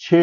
6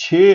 6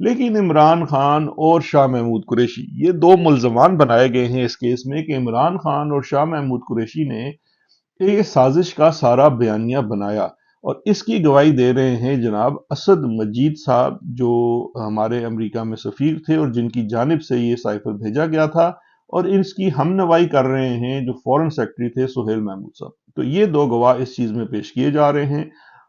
لیکن عمران خان اور شاہ محمود قریشی یہ دو ملزمان بنائے گئے ہیں اس کیس میں کہ عمران خان اور شاہ محمود قریشی نے یہ سازش کا سارا بیانیہ بنایا، اور اس کی گواہی دے رہے ہیں جناب اسد مجید صاحب، جو ہمارے امریکہ میں سفیر تھے اور جن کی جانب سے یہ سائفر بھیجا گیا تھا، اور اس کی ہم نوائی کر رہے ہیں جو فورن سیکرٹری تھے سہیل محمود صاحب۔ تو یہ دو گواہ اس چیز میں پیش کیے جا رہے ہیں،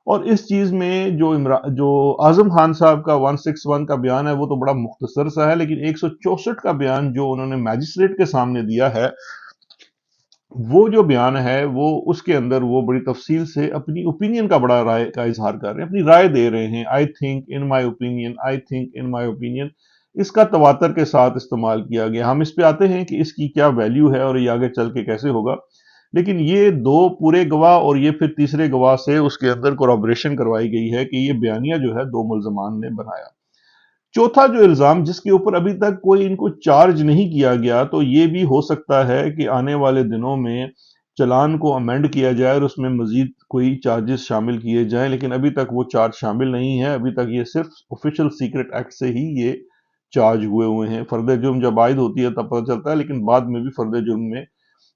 اور اس چیز میں جو اعظم خان صاحب کا 161 کا بیان ہے وہ تو بڑا مختصر سا ہے، لیکن 164 کا بیان جو انہوں نے میجسٹریٹ کے سامنے دیا ہے، وہ جو بیان ہے وہ اس کے اندر وہ بڑی تفصیل سے اپنی اوپینین کا بڑا رائے کا اظہار کر رہے ہیں، اپنی رائے دے رہے ہیں۔ I think in my opinion, I think in my opinion, اس کا تواتر کے ساتھ استعمال کیا گیا۔ ہم اس پہ آتے ہیں کہ اس کی کیا ویلیو ہے اور یہ آگے چل کے کیسے ہوگا، لیکن یہ دو پورے گواہ اور یہ پھر تیسرے گواہ سے اس کے اندر کورابریشن کروائی گئی ہے کہ یہ بیانیہ جو ہے دو ملزمان نے بنایا۔ چوتھا جو الزام جس کے اوپر ابھی تک کوئی ان کو چارج نہیں کیا گیا، تو یہ بھی ہو سکتا ہے کہ آنے والے دنوں میں چلان کو امینڈ کیا جائے اور اس میں مزید کوئی چارجز شامل کیے جائیں، لیکن ابھی تک وہ چارج شامل نہیں ہے۔ ابھی تک یہ صرف آفیشل سیکرٹ ایکٹ سے ہی یہ چارج ہوئے ہیں۔ فرد جرم جب عائد ہوتی ہے تب پتہ چلتا ہے، لیکن بعد میں بھی فرد جرم میں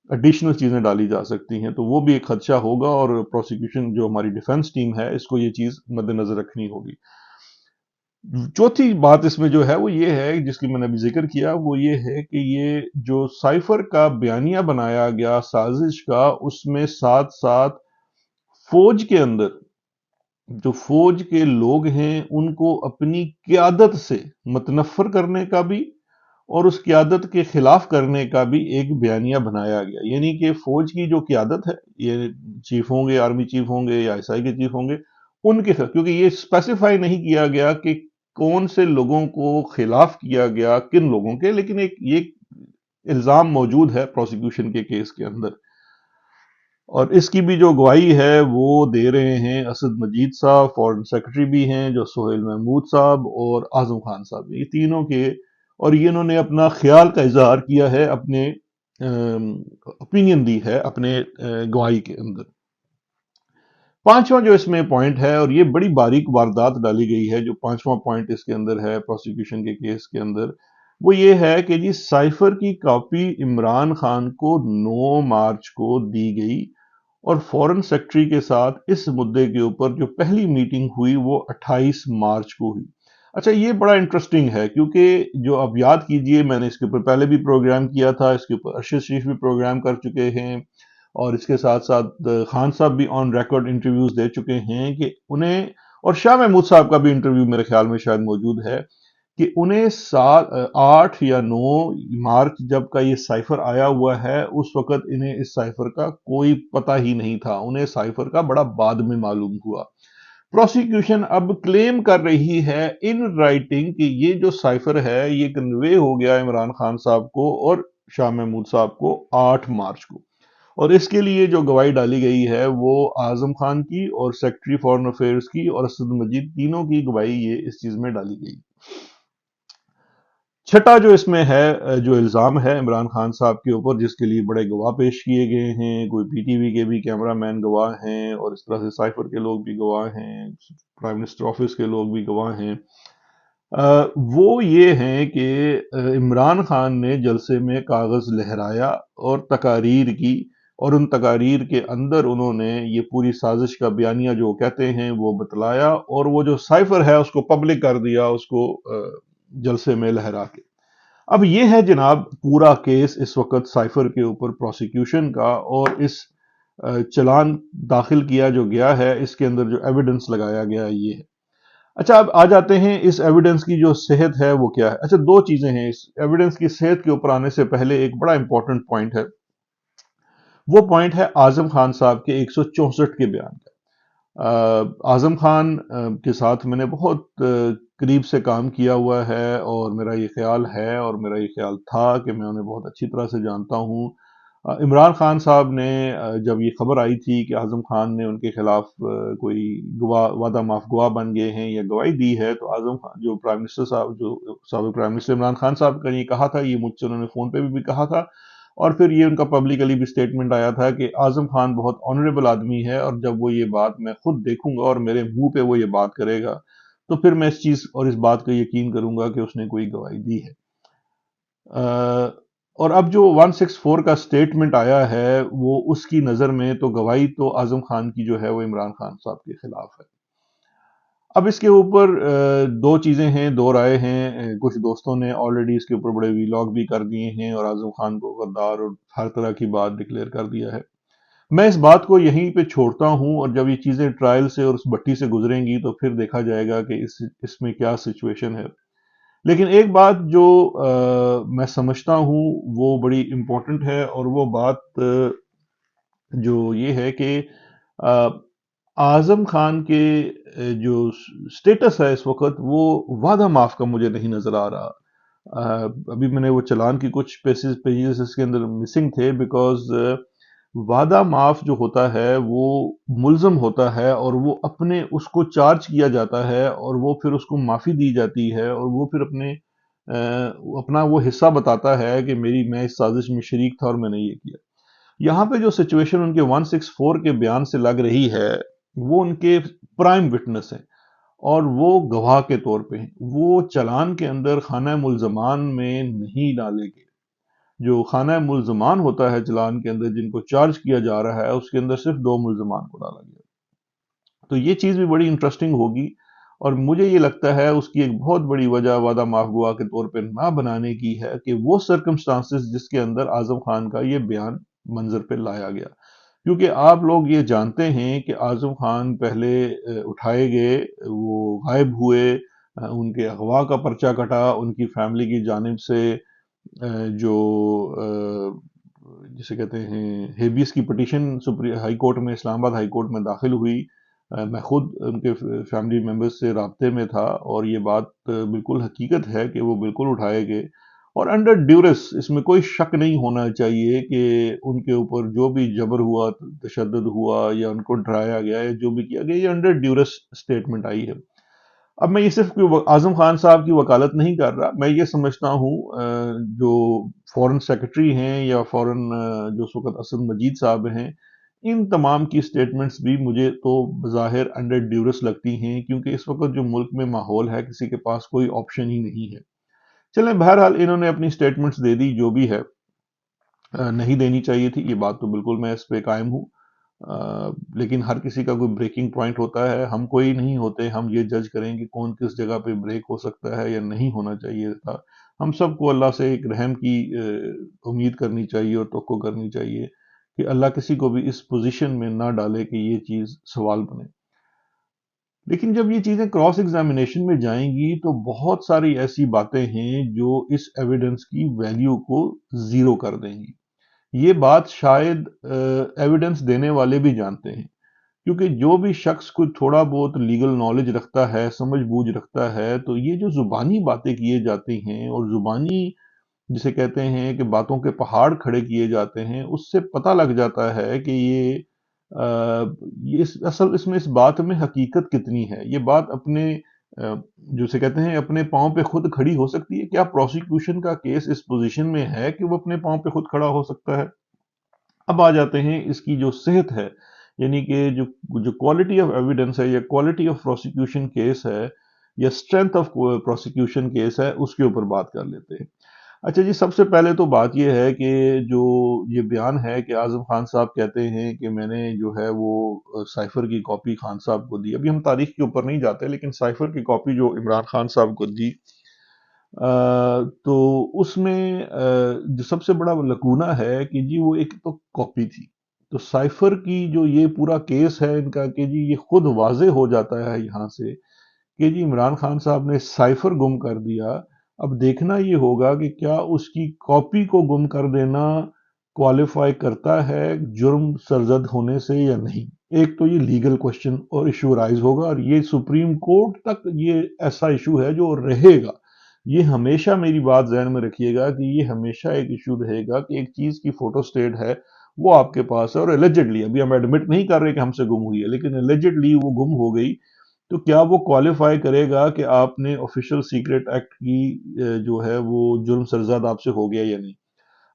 ایڈیشنل چیزیں ڈالی جا سکتی ہیں، تو وہ بھی ایک خدشہ ہوگا، اور پروسیکیوشن جو ہماری ڈیفنس ٹیم ہے اس کو یہ چیز مد نظر رکھنی ہوگی۔ چوتھی بات اس میں جو ہے وہ یہ ہے، جس کی میں نے ابھی ذکر کیا، وہ یہ ہے کہ یہ جو سائفر کا بیانیہ بنایا گیا سازش کا، اس میں ساتھ ساتھ فوج کے اندر جو فوج کے لوگ ہیں ان کو اپنی قیادت سے متنفر کرنے کا بھی اور اس قیادت کے خلاف کرنے کا بھی ایک بیانیہ بنایا گیا۔ یعنی کہ فوج کی جو قیادت ہے، یہ چیف ہوں گے، آرمی چیف ہوں گے یا ایس آئی کے چیف ہوں گے، ان کے خلاف، کیونکہ یہ اسپیسیفائی نہیں کیا گیا کہ کون سے لوگوں کو خلاف کیا گیا، کن لوگوں کے، لیکن یہ الزام موجود ہے پروسیکیوشن کے کیس کے اندر، اور اس کی بھی جو گواہی ہے وہ دے رہے ہیں اسد مجید صاحب، فورن سیکرٹری بھی ہیں جو سہیل محمود صاحب، اور اعظم خان صاحب، یہ تینوں کے، اور یہ انہوں نے اپنا خیال کا اظہار کیا ہے، اپنے اوپینین دی ہے اپنے گواہی کے اندر۔ پانچواں جو اس میں پوائنٹ ہے، اور یہ بڑی باریک واردات ڈالی گئی ہے، جو پانچواں پوائنٹ اس کے اندر ہے پروسیکیوشن کے کیس کے اندر، وہ یہ ہے کہ جی سائفر کی کاپی عمران خان کو 9 مارچ کو دی گئی، اور فورن سیکرٹری کے ساتھ اس مدعے کے اوپر جو پہلی میٹنگ ہوئی وہ 28 مارچ کو ہوئی۔ اچھا، یہ بڑا انٹرسٹنگ ہے، کیونکہ جو اب یاد کیجئے، میں نے اس کے اوپر پہلے بھی پروگرام کیا تھا، اس کے اوپر ارشد شریف بھی پروگرام کر چکے ہیں، اور اس کے ساتھ ساتھ خان صاحب بھی آن ریکارڈ انٹرویوز دے چکے ہیں کہ انہیں، اور شاہ محمود صاحب کا بھی انٹرویو میرے خیال میں شاید موجود ہے، کہ انہیں 8 یا 9 مارچ جب کا یہ سائفر آیا ہوا ہے، اس وقت انہیں اس سائفر کا کوئی پتہ ہی نہیں تھا، انہیں سائفر کا بڑا بعد میں معلوم ہوا۔ پروسیکیوشن اب کلیم کر رہی ہے ان رائٹنگ کہ یہ جو سائفر ہے یہ کنوے ہو گیا عمران خان صاحب کو اور شاہ محمود صاحب کو 8 مارچ کو، اور اس کے لیے جو گواہی ڈالی گئی ہے وہ اعظم خان کی اور سیکرٹری فارن افیئرز کی اور اسد مجید، تینوں کی گواہی یہ اس چیز میں ڈالی گئی۔ چھٹا جو اس میں ہے، جو الزام ہے عمران خان صاحب کے اوپر، جس کے لیے بڑے گواہ پیش کیے گئے ہیں، کوئی پی ٹی وی کے بھی کیمرہ مین گواہ ہیں، اور اس طرح سے سائفر کے لوگ بھی گواہ ہیں، پرائم منسٹر آفس کے لوگ بھی گواہ ہیں، وہ یہ ہیں کہ عمران خان نے جلسے میں کاغذ لہرایا اور تقاریر کی، اور ان تقاریر کے اندر انہوں نے یہ پوری سازش کا بیانیہ جو کہتے ہیں وہ بتلایا، اور وہ جو سائفر ہے اس کو پبلک کر دیا، اس کو جلسے میں لہرا کے۔ اب یہ ہے جناب پورا کیس اس وقت سائفر کے اوپر پروسیکیوشن کا، اور اس چلان داخل کیا جو گیا ہے، اس کے اندر جو ایویڈنس لگایا گیا یہ ہے۔ اچھا، اب آ جاتے ہیں اس ایویڈنس کی جو صحت ہے وہ کیا ہے۔ اچھا، دو چیزیں ہیں اس ایویڈنس کی صحت کے اوپر آنے سے پہلے، ایک بڑا امپورٹنٹ پوائنٹ ہے، وہ پوائنٹ ہے اعظم خان صاحب کے 164 کے بیان کا۔ اعظم خان کے ساتھ میں نے بہت قریب سے کام کیا ہوا ہے، اور میرا یہ خیال ہے اور میرا یہ خیال تھا کہ میں انہیں بہت اچھی طرح سے جانتا ہوں۔ عمران خان صاحب نے جب یہ خبر آئی تھی کہ اعظم خان نے ان کے خلاف کوئی گواہ، وعدہ معاف گواہ بن گئے ہیں یا گواہی دی ہے، تو اعظم خان جو پرائم منسٹر صاحب، جو سابق پرائم منسٹر عمران خان صاحب کا یہ کہا تھا، یہ مجھ سے انہوں نے فون پہ بھی کہا تھا، اور پھر یہ ان کا پبلکلی بھی سٹیٹمنٹ آیا تھا کہ اعظم خان بہت آنریبل آدمی ہے، اور جب وہ یہ بات میں خود دیکھوں گا اور میرے منہ پہ وہ یہ بات کرے گا تو پھر میں اس چیز اور اس بات کا یقین کروں گا کہ اس نے کوئی گواہی دی ہے۔ اور اب جو 164 کا سٹیٹمنٹ آیا ہے وہ اس کی نظر میں تو گواہی تو اعظم خان کی جو ہے وہ عمران خان صاحب کے خلاف ہے۔ اب اس کے اوپر دو چیزیں ہیں، دو رائے ہیں۔ کچھ دوستوں نے آلریڈی اس کے اوپر بڑے ویلاگ بھی کر دیے ہیں اور اعظم خان کو غدار اور ہر طرح کی بات ڈکلیئر کر دیا ہے۔ میں اس بات کو یہیں پہ چھوڑتا ہوں، اور جب یہ چیزیں ٹرائل سے اور اس بٹی سے گزریں گی تو پھر دیکھا جائے گا کہ اس میں کیا سچویشن ہے۔ لیکن ایک بات جو میں سمجھتا ہوں وہ بڑی امپورٹنٹ ہے، اور وہ بات جو یہ ہے کہ اعظم خان کے جو سٹیٹس ہے اس وقت، وہ وعدہ معاف کا مجھے نہیں نظر آ رہا۔ ابھی میں نے وہ چلان کی کچھ پیجز اس کے اندر مسنگ تھے، بیکاز وعدہ معاف جو ہوتا ہے وہ ملزم ہوتا ہے، اور وہ اپنے اس کو چارج کیا جاتا ہے، اور وہ پھر اس کو معافی دی جاتی ہے، اور وہ پھر اپنا وہ حصہ بتاتا ہے کہ میں اس سازش میں شریک تھا اور میں نے یہ کیا۔ یہاں پہ جو سچویشن ان کے 164 کے بیان سے لگ رہی ہے، وہ ان کے پرائم وٹنس ہیں اور وہ گواہ کے طور پہ ہیں۔ وہ چلان کے اندر خانہ ملزمان میں نہیں ڈالے گئے۔ جو خانہ ملزمان ہوتا ہے چلان کے اندر، جن کو چارج کیا جا رہا ہے، اس کے اندر صرف 2 ملزمان کو ڈالا گیا۔ تو یہ چیز بھی بڑی انٹرسٹنگ ہوگی، اور مجھے یہ لگتا ہے اس کی ایک بہت بڑی وجہ وعدہ معاف گواہ کے طور پہ نہ بنانے کی ہے کہ وہ سرکمسٹانسز جس کے اندر اعظم خان کا یہ بیان منظر پہ لایا گیا۔ کیونکہ آپ لوگ یہ جانتے ہیں کہ اعظم خان پہلے اٹھائے گئے، وہ غائب ہوئے، ان کے اغوا کا پرچہ کٹا، ان کی فیملی کی جانب سے جو جسے کہتے ہیں ہیبیس کی پٹیشن ہائی کورٹ میں، اسلام آباد ہائی کورٹ میں داخل ہوئی۔ میں خود ان کے فیملی ممبرز سے رابطے میں تھا، اور یہ بات بالکل حقیقت ہے کہ وہ بالکل اٹھائے گئے، اور انڈر ڈیورس، اس میں کوئی شک نہیں ہونا چاہیے کہ ان کے اوپر جو بھی جبر ہوا، تشدد ہوا، یا ان کو ڈرایا گیا، یا جو بھی کیا گیا، یہ انڈر ڈیورس سٹیٹمنٹ آئی ہے۔ اب میں یہ صرف اعظم خان صاحب کی وکالت نہیں کر رہا، میں یہ سمجھتا ہوں جو فورن سیکرٹری ہیں یا فورن جو اس وقت اسد مجید صاحب ہیں، ان تمام کی سٹیٹمنٹس بھی مجھے تو بظاہر انڈر ڈیورس لگتی ہیں، کیونکہ اس وقت جو ملک میں ماحول ہے، کسی کے پاس کوئی آپشن ہی نہیں ہے۔ چلیں، بہرحال انہوں نے اپنی سٹیٹمنٹس دے دی، جو بھی ہے۔ نہیں دینی چاہیے تھی، یہ بات تو بالکل میں اس پہ قائم ہوں، لیکن ہر کسی کا کوئی بریکنگ پوائنٹ ہوتا ہے۔ ہم کوئی نہیں ہوتے ہم یہ جج کریں کہ کون کس جگہ پہ بریک ہو سکتا ہے یا نہیں ہونا چاہیے تھا۔ ہم سب کو اللہ سے ایک رحم کی امید کرنی چاہیے اور توقع کرنی چاہیے کہ اللہ کسی کو بھی اس پوزیشن میں نہ ڈالے کہ یہ چیز سوال بنے۔ لیکن جب یہ چیزیں کراس ایگزامینیشن میں جائیں گی تو بہت ساری ایسی باتیں ہیں جو اس ایویڈنس کی ویلیو کو زیرو کر دیں گی۔ یہ بات شاید ایویڈنس دینے والے بھی جانتے ہیں، کیونکہ جو بھی شخص کوئی تھوڑا بہت لیگل نالج رکھتا ہے، سمجھ بوجھ رکھتا ہے، تو یہ جو زبانی باتیں کیے جاتی ہیں، اور زبانی جسے کہتے ہیں کہ باتوں کے پہاڑ کھڑے کیے جاتے ہیں، اس سے پتہ لگ جاتا ہے کہ اس میں اس بات میں حقیقت کتنی ہے۔ یہ بات اپنے جسے کہتے ہیں اپنے پاؤں پہ خود کھڑی ہو سکتی ہے۔ کیا پروسیکیوشن کا کیس اس پوزیشن میں ہے کہ وہ اپنے پاؤں پہ خود کھڑا ہو سکتا ہے؟ اب آ جاتے ہیں اس کی جو صحت ہے، یعنی کہ جو کوالٹی آف ایویڈنس ہے، یا کوالٹی آف پروسیکیوشن کیس ہے، یا اسٹرینتھ آف پروسیکیوشن کیس ہے، اس کے اوپر بات کر لیتے ہیں۔ اچھا جی، سب سے پہلے تو بات یہ ہے کہ جو یہ بیان ہے کہ اعظم خان صاحب کہتے ہیں کہ میں نے جو ہے وہ سائفر کی کاپی خان صاحب کو دی۔ ابھی ہم تاریخ کے اوپر نہیں جاتے، لیکن سائفر کی کاپی جو عمران خان صاحب کو دی، تو اس میں جو سب سے بڑا لکونہ ہے کہ جی وہ ایک تو کاپی تھی۔ تو سائفر کی جو یہ پورا کیس ہے ان کا، کہ جی یہ خود واضح ہو جاتا ہے یہاں سے کہ جی عمران خان صاحب نے سائفر گم کر دیا۔ اب دیکھنا یہ ہوگا کہ کیا اس کی کاپی کو گم کر دینا کوالیفائی کرتا ہے جرم سرزد ہونے سے یا نہیں۔ ایک تو یہ لیگل کوشچن اور ایشو رائز ہوگا، اور یہ سپریم کورٹ تک یہ ایسا ایشو ہے جو رہے گا۔ یہ ہمیشہ میری بات ذہن میں رکھیے گا کہ یہ ہمیشہ ایک ایشو رہے گا کہ ایک چیز کی فوٹو سٹیٹ ہے، وہ آپ کے پاس ہے، اور ایلیجڈلی، ابھی ہم ایڈمٹ نہیں کر رہے کہ ہم سے گم ہوئی ہے، لیکن ایلیجڈلی وہ گم ہو گئی، تو کیا وہ کوالیفائی کرے گا کہ آپ نے آفیشل سیکرٹ ایکٹ کی جو ہے وہ جرم سرزد آپ سے ہو گیا یا نہیں۔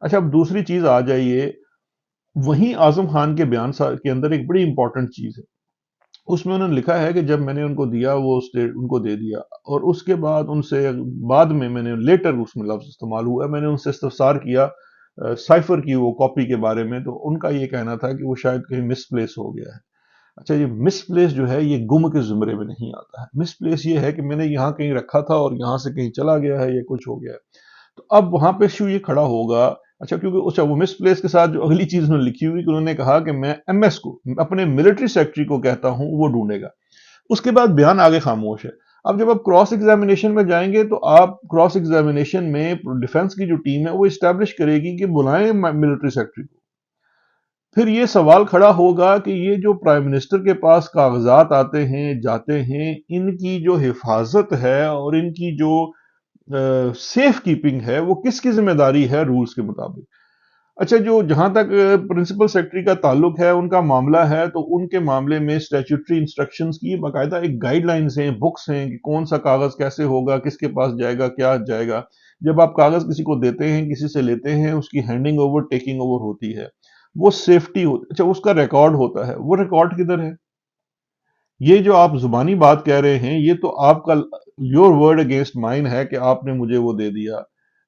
اچھا، اب دوسری چیز آ جائیے، وہیں اعظم خان کے بیان کے اندر ایک بڑی امپورٹنٹ چیز ہے۔ اس میں انہوں نے لکھا ہے کہ جب میں نے ان کو دیا وہ اسٹیٹ ان کو دے دیا، اور اس کے بعد ان سے بعد میں نے لیٹر اس میں لفظ استعمال ہوا، میں نے ان سے استفسار کیا سائفر کی وہ کاپی کے بارے میں، تو ان کا یہ کہنا تھا کہ وہ شاید کہیں مس پلیس ہو گیا ہے۔ اچھا، یہ مس پلیس جو ہے یہ گم کے زمرے میں نہیں آتا ہے، مس پلیس یہ ہے کہ میں نے یہاں کہیں رکھا تھا اور یہاں سے کہیں چلا گیا ہے یا کچھ ہو گیا ہے۔ تو اب وہاں پہ ایشو یہ کھڑا ہوگا، اچھا کیونکہ اچھا وہ مس پلیس کے ساتھ جو اگلی چیز انہوں نے لکھی ہوئی کہ انہوں نے کہا کہ میں ایم ایس کو اپنے ملٹری سیکٹری کو کہتا ہوں وہ ڈھونڈے گا۔ اس کے بعد بیان آگے خاموش ہے۔ اب جب آپ کراس ایگزامینیشن میں جائیں گے تو آپ کراس ایگزامینیشن میں ڈیفنس کی جو ٹیم ہے وہ اسٹیبلش کرے گی کہ بلائیں ملٹری سیکٹری کو۔ پھر یہ سوال کھڑا ہوگا کہ یہ جو پرائم منسٹر کے پاس کاغذات آتے ہیں جاتے ہیں، ان کی جو حفاظت ہے اور ان کی جو سیف کیپنگ ہے وہ کس کی ذمہ داری ہے رولز کے مطابق؟ اچھا، جو جہاں تک پرنسپل سیکرٹری کا تعلق ہے ان کا معاملہ ہے، تو ان کے معاملے میں اسٹیچوٹری انسٹرکشنز کی باقاعدہ ایک گائیڈ لائنز ہیں، بکس ہیں کہ کون سا کاغذ کیسے ہوگا، کس کے پاس جائے گا، کیا جائے گا۔ جب آپ کاغذ کسی کو دیتے ہیں، کسی سے لیتے ہیں، اس کی ہینڈنگ اوور ٹیکنگ اوور ہوتی ہے، وہ سیفٹی ہوتی ہے، اچھا اس کا ریکارڈ ہوتا ہے، وہ ریکارڈ کدھر ہے؟ یہ جو آپ زبانی بات کہہ رہے ہیں یہ تو آپ کا یور ورڈ اگینسٹ مائن ہے کہ آپ نے مجھے وہ دے دیا،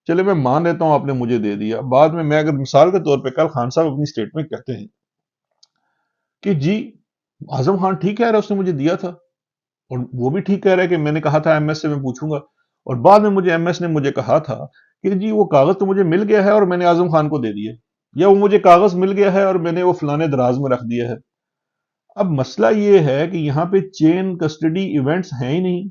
چلے میں مان لیتا ہوں آپ نے مجھے دے دیا، بعد میں اگر مثال کے طور پہ کل خان صاحب اپنی سٹیٹمنٹ کہتے ہیں کہ جی اعظم خان ٹھیک کہہ رہا ہے اس نے مجھے دیا تھا، اور وہ بھی ٹھیک کہہ رہا ہے کہ میں نے کہا تھا ایم ایس سے میں پوچھوں گا، اور بعد میں مجھے ایم ایس نے مجھے کہا تھا کہ جی وہ کاغذ تو مجھے مل گیا ہے اور میں نے اعظم خان کو دے دیا، یا وہ مجھے کاغذ مل گیا ہے اور میں نے وہ فلانے دراز میں رکھ دیا ہے۔ اب مسئلہ یہ ہے کہ یہاں پہ چین کسٹڈی ایونٹس ہیں ہی نہیں۔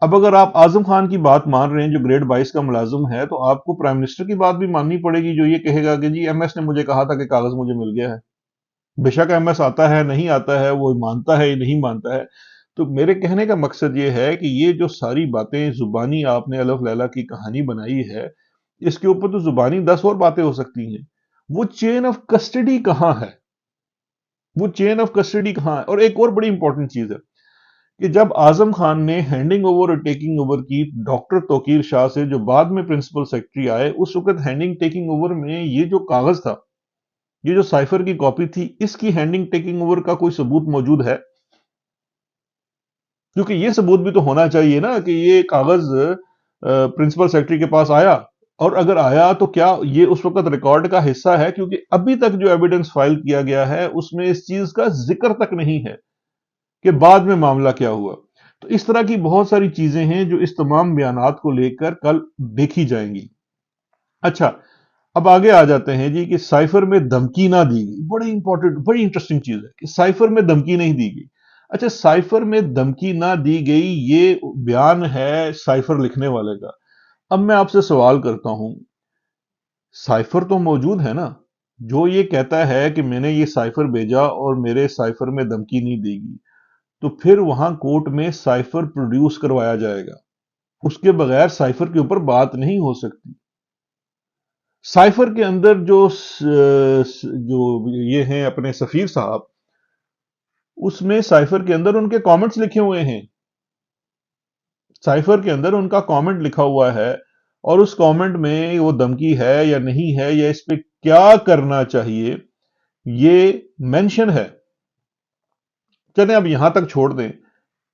اب اگر آپ اعظم خان کی بات مان رہے ہیں جو گریڈ 22 کا ملازم ہے، تو آپ کو پرائم منسٹر کی بات بھی ماننی پڑے گی جو یہ کہے گا کہ جی ایم ایس نے مجھے کہا تھا کہ کاغذ مجھے مل گیا ہے۔ بے شک ایم ایس آتا ہے نہیں آتا ہے، وہ مانتا ہے یا نہیں مانتا ہے۔ تو میرے کہنے کا مقصد یہ ہے کہ یہ جو ساری باتیں زبانی آپ نے الف لیلہ کی کہانی بنائی ہے، اس کے اوپر تو زبانی 10 اور باتیں ہو سکتی ہیں، وہ چین آف کسٹڈی کہاں ہے؟ وہ چین آف کسٹڈی کہاں ہے؟ اور ایک اور بڑی امپورٹنٹ چیز ہے کہ جب اعظم خان نے ہینڈنگ اوور اور ٹیکنگ اوور کی ڈاکٹر توقیر شاہ سے جو بعد میں پرنسپل سیکرٹری آئے، اس وقت ہینڈنگ ٹیکنگ اوور میں یہ جو کاغذ تھا، یہ جو سائفر کی کاپی تھی، اس کی ہینڈنگ ٹیکنگ اوور کا کوئی ثبوت موجود ہے؟ کیونکہ یہ ثبوت بھی تو ہونا چاہیے نا کہ یہ کاغذ پرنسپل سیکرٹری کے پاس آیا، اور اگر آیا تو کیا یہ اس وقت ریکارڈ کا حصہ ہے؟ کیونکہ ابھی تک جو ایویڈنس فائل کیا گیا ہے اس میں اس چیز کا ذکر تک نہیں ہے کہ بعد میں معاملہ کیا ہوا۔ تو اس طرح کی بہت ساری چیزیں ہیں جو اس تمام بیانات کو لے کر کل دیکھی جائیں گی۔ اچھا، اب آگے آ جاتے ہیں جی کہ سائفر میں دھمکی نہ دی گئی، بڑی امپورٹنٹ بڑی انٹرسٹنگ چیز ہے کہ سائفر میں دھمکی نہیں دی گئی۔ اچھا، سائفر میں دھمکی نہ دی گئی یہ بیان ہے سائفر لکھنے والے کا۔ اب میں آپ سے سوال کرتا ہوں، سائفر تو موجود ہے نا، جو یہ کہتا ہے کہ میں نے یہ سائفر بھیجا اور میرے سائفر میں دھمکی نہیں دی گئی، تو پھر وہاں کورٹ میں سائفر پروڈیوس کروایا جائے گا، اس کے بغیر سائفر کے اوپر بات نہیں ہو سکتی۔ سائفر کے اندر جو یہ ہیں اپنے سفیر صاحب، اس میں سائفر کے اندر ان کے کامنٹس لکھے ہوئے ہیں، سائفر کے اندر ان کا کامنٹ لکھا ہوا ہے، اور اس کامنٹ میں وہ دھمکی ہے یا نہیں ہے یا اس پہ کیا کرنا چاہیے یہ مینشن ہے۔ چلیں اب یہاں تک چھوڑ دیں،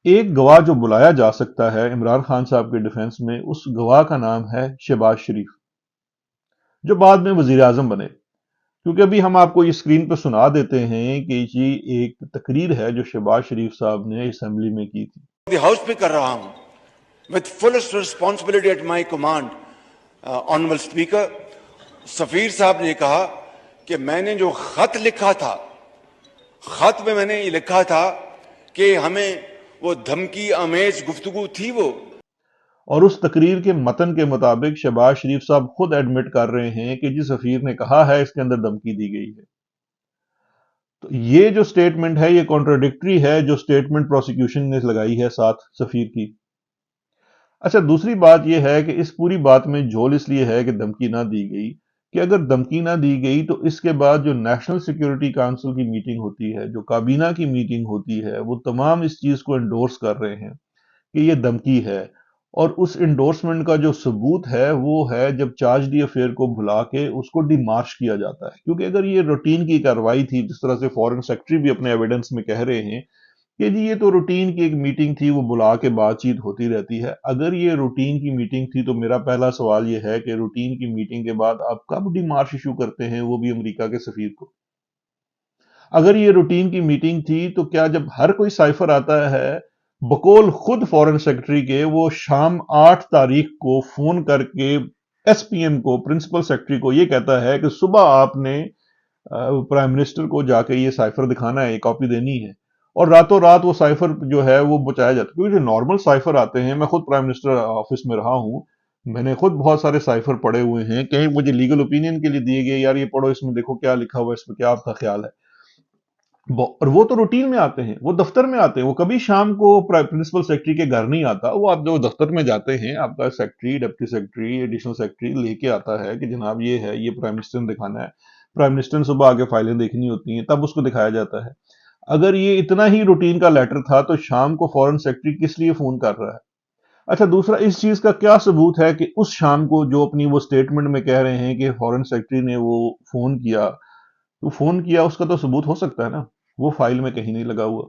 ایک گواہ جو بلایا جا سکتا ہے عمران خان صاحب کے ڈیفنس میں، اس گواہ کا نام ہے شہباز شریف، جو بعد میں وزیر اعظم بنے۔ کیونکہ ابھی ہم آپ کو یہ اسکرین پہ سنا دیتے ہیں کہ جی ایک تقریر ہے جو شہباز شریف صاحب نے اسمبلی میں کی تھی۔ ہاؤس پہ کر رہا ہوں with fullest responsibility at my command. Honorable Speaker, سفیر صاحب نے کہا کہ میں نے جو خط لکھا تھا، خط میں میں نے یہ لکھا تھا کہ ہمیں وہ دھمکی آمیز گفتگو تھی وہ، اور اس تقریر کے متن کے مطابق شہباز شریف صاحب خود ایڈمٹ کر رہے ہیں کہ جی سفیر نے کہا ہے اس کے اندر دھمکی دی گئی ہے۔ تو یہ جو سٹیٹمنٹ ہے یہ کانٹراڈکٹری ہے جو سٹیٹمنٹ پروسیکیوشن نے لگائی ہے ساتھ سفیر کی۔ اچھا، دوسری بات یہ ہے کہ اس پوری بات میں جھول اس لیے ہے کہ دھمکی نہ دی گئی، کہ اگر دھمکی نہ دی گئی تو اس کے بعد جو نیشنل سیکیورٹی کونسل کی میٹنگ ہوتی ہے، جو کابینہ کی میٹنگ ہوتی ہے، وہ تمام اس چیز کو انڈورس کر رہے ہیں کہ یہ دھمکی ہے، اور اس انڈورسمنٹ کا جو ثبوت ہے وہ ہے جب چارج ڈی افیئر کو بھلا کے اس کو ڈیمارش کیا جاتا ہے. کیونکہ اگر یہ روٹین کی کارروائی تھی، جس طرح سے فورن سیکرٹری بھی اپنے ایویڈنس میں کہہ رہے ہیں کہ جی یہ تو روٹین کی ایک میٹنگ تھی، وہ بلا کے بات چیت ہوتی رہتی ہے، اگر یہ روٹین کی میٹنگ تھی تو میرا پہلا سوال یہ ہے کہ روٹین کی میٹنگ کے بعد آپ کب ڈیمارش ایشو کرتے ہیں، وہ بھی امریکہ کے سفیر کو؟ اگر یہ روٹین کی میٹنگ تھی تو کیا جب ہر کوئی سائفر آتا ہے، بقول خود فورن سیکرٹری کے، وہ شام 8 تاریخ کو فون کر کے ایس پی ایم کو، پرنسپل سیکرٹری کو، یہ کہتا ہے کہ صبح آپ نے پرائم منسٹر کو جا کے یہ سائفر دکھانا ہے، یہ کاپی دینی ہے، اور راتوں رات وہ سائفر جو ہے وہ بچایا جاتا ہے. کیونکہ جو نارمل سائفر آتے ہیں، میں خود پرائم منسٹر آفس میں رہا ہوں، میں نے خود بہت سارے سائفر پڑھے ہوئے ہیں، کہیں مجھے لیگل اوپینین کے لیے دیے گئے، یار یہ پڑھو، اس میں دیکھو کیا لکھا ہوا ہے، اس میں کیا آپ کا خیال ہے. اور وہ تو روٹین میں آتے ہیں، وہ دفتر میں آتے ہیں، وہ کبھی شام کو پرنسپل سیکرٹری کے گھر نہیں آتا. وہ آپ جو دفتر میں جاتے ہیں، آپ کا secretary, deputy secretary, additional secretary لے کے آتا ہے کہ جناب یہ ہے، یہ پرائم منسٹر نے دکھانا ہے. پرائم منسٹر نے صبح آگے فائلیں دیکھنی ہوتی ہیں، تب اس کو دکھایا جاتا ہے. اگر یہ اتنا ہی روٹین کا لیٹر تھا تو شام کو فورن سیکرٹری کس لیے فون کر رہا ہے؟ اچھا، دوسرا، اس چیز کا کیا ثبوت ہے کہ اس شام کو جو اپنی وہ سٹیٹمنٹ میں کہہ رہے ہیں کہ فورن سیکرٹری نے وہ فون کیا، تو فون کیا اس کا تو ثبوت ہو سکتا ہے نا، وہ فائل میں کہیں نہیں لگا ہوا.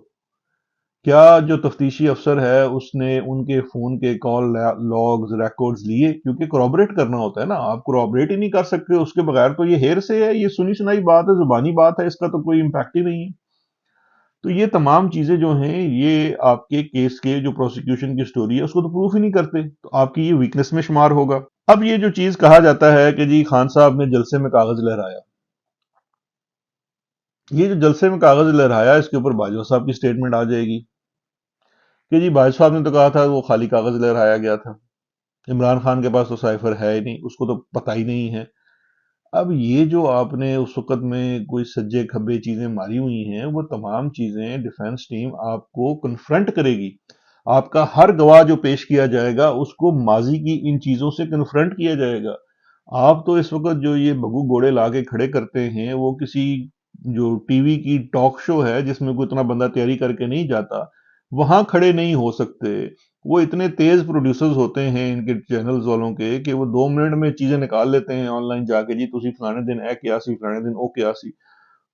کیا جو تفتیشی افسر ہے اس نے ان کے فون کے کال لاگز ریکارڈز لیے؟ کیونکہ کورابریٹ کرنا ہوتا ہے نا، آپ کورابریٹ ہی نہیں کر سکتے اس کے بغیر تو یہ ہیر سے ہے، یہ سنی سنائی بات ہے، زبانی بات ہے، اس کا تو کوئی امپیکٹ ہی نہیں ہے. تو یہ تمام چیزیں جو ہیں، یہ آپ کے کیس کے جو پروسیکیوشن کی سٹوری ہے اس کو تو پروف ہی نہیں کرتے، تو آپ کی یہ ویکنس میں شمار ہوگا. اب یہ جو چیز کہا جاتا ہے کہ جی خان صاحب نے جلسے میں کاغذ لہرایا، یہ جو جلسے میں کاغذ لہرایا، اس کے اوپر باجوہ صاحب کی سٹیٹمنٹ آ جائے گی کہ جی باجوہ صاحب نے تو کہا تھا وہ خالی کاغذ لہرایا گیا تھا، عمران خان کے پاس تو سائفر ہے ہی نہیں، اس کو تو پتہ ہی نہیں ہے. اب یہ جو آپ نے اس وقت میں کوئی سجے کھبے چیزیں ماری ہوئی ہیں، وہ تمام چیزیں ڈیفنس ٹیم آپ کو کنفرنٹ کرے گی. آپ کا ہر گواہ جو پیش کیا جائے گا اس کو ماضی کی ان چیزوں سے کنفرنٹ کیا جائے گا. آپ تو اس وقت جو یہ بگو گھوڑے لا کے کھڑے کرتے ہیں، وہ کسی جو ٹی وی کی ٹاک شو ہے جس میں کوئی اتنا بندہ تیاری کر کے نہیں جاتا، وہاں کھڑے نہیں ہو سکتے. وہ اتنے تیز پروڈیوسرز ہوتے ہیں ان کے چینلز والوں کے کہ وہ 2 منٹ میں چیزیں نکال لیتے ہیں آن لائن جا کے، جی تسی فلانے دن اے کیا سی، فلانے دن او کیا سی.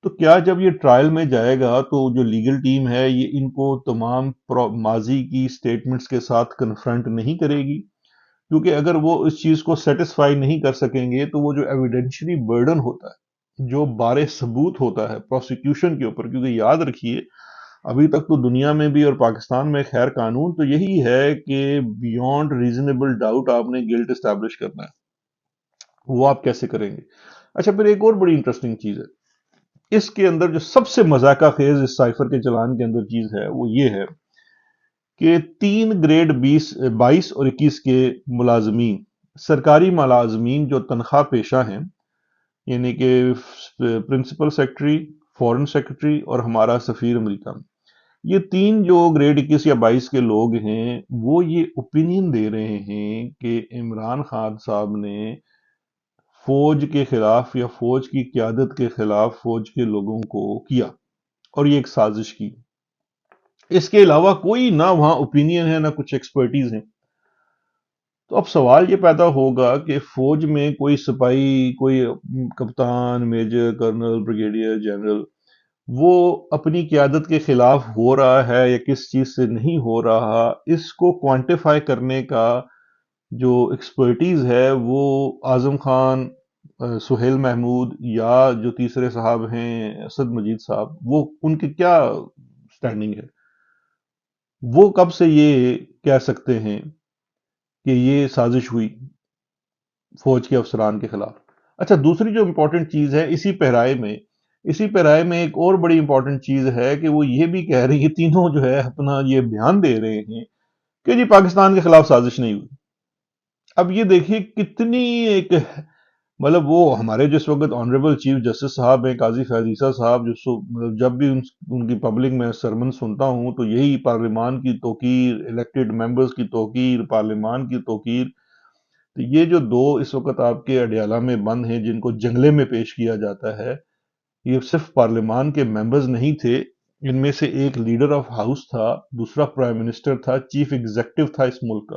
تو کیا جب یہ ٹرائل میں جائے گا تو جو لیگل ٹیم ہے یہ ان کو تمام ماضی کی سٹیٹمنٹس کے ساتھ کنفرنٹ نہیں کرے گی؟ کیونکہ اگر وہ اس چیز کو سیٹسفائی نہیں کر سکیں گے تو وہ جو ایویڈینشری برڈن ہوتا ہے، جو بار ثبوت ہوتا ہے پروسیکیوشن کے اوپر، کیونکہ یاد رکھیے ابھی تک تو دنیا میں بھی اور پاکستان میں خیر قانون تو یہی ہے کہ بیونڈ ریزنیبل ڈاؤٹ آپ نے گلٹ اسٹیبلش کرنا ہے. وہ آپ کیسے کریں گے؟ اچھا، پھر ایک اور بڑی انٹرسٹنگ چیز ہے اس کے اندر، جو سب سے مذاقہ خیز اس سائفر کے چلان کے اندر چیز ہے، وہ یہ ہے کہ 3 گریڈ 22 اور 21 کے ملازمین، سرکاری ملازمین جو تنخواہ پیشہ ہیں، یعنی کہ پرنسپل سیکرٹری، فورن سیکرٹری اور ہمارا سفیر امریکہ میں، یہ 3 جو گریڈ 21 یا 22 کے لوگ ہیں، وہ یہ اوپینین دے رہے ہیں کہ عمران خان صاحب نے فوج کے خلاف یا فوج کی قیادت کے خلاف فوج کے لوگوں کو کیا اور یہ ایک سازش کی. اس کے علاوہ کوئی نہ وہاں اوپینین ہے، نہ کچھ ایکسپرٹیز ہیں. تو اب سوال یہ پیدا ہوگا کہ فوج میں کوئی سپاہی، کوئی کپتان، میجر، کرنل، بریگیڈیئر جنرل، وہ اپنی قیادت کے خلاف ہو رہا ہے یا کس چیز سے نہیں ہو رہا، اس کو کوانٹیفائی کرنے کا جو ایکسپرٹیز ہے وہ اعظم خان، سہیل محمود یا جو تیسرے صاحب ہیں اسد مجید صاحب، وہ ان کی کیا سٹینڈنگ ہے؟ وہ کب سے یہ کہہ سکتے ہیں کہ یہ سازش ہوئی فوج کے افسران کے خلاف؟ اچھا، دوسری جو امپورٹنٹ چیز ہے اسی پیرائے میں ایک اور بڑی امپورٹنٹ چیز ہے کہ وہ یہ بھی کہہ رہے ہیں، یہ تینوں جو ہے اپنا یہ بیان دے رہے ہیں کہ جی پاکستان کے خلاف سازش نہیں ہوئی. اب یہ دیکھیے کتنی ایک، مطلب وہ ہمارے جس وقت آنریبل چیف جسٹس صاحب ہیں قاضی فیاض عیسیٰ صاحب، مطلب جب بھی ان کی پبلک میں سرمن سنتا ہوں تو یہی پارلیمان کی توقیر، الیکٹڈ ممبرز کی توقیر، پارلیمان کی توقیر. تو یہ جو 2 اس وقت آپ کے اڈیالہ میں بند ہیں جن کو جنگلے میں پیش کیا جاتا ہے، یہ صرف پارلیمان کے ممبرز نہیں تھے، ان میں سے ایک لیڈر آف ہاؤس تھا، دوسرا پرائم منسٹر تھا، چیف ایگزیکٹو تھا اس ملک کا.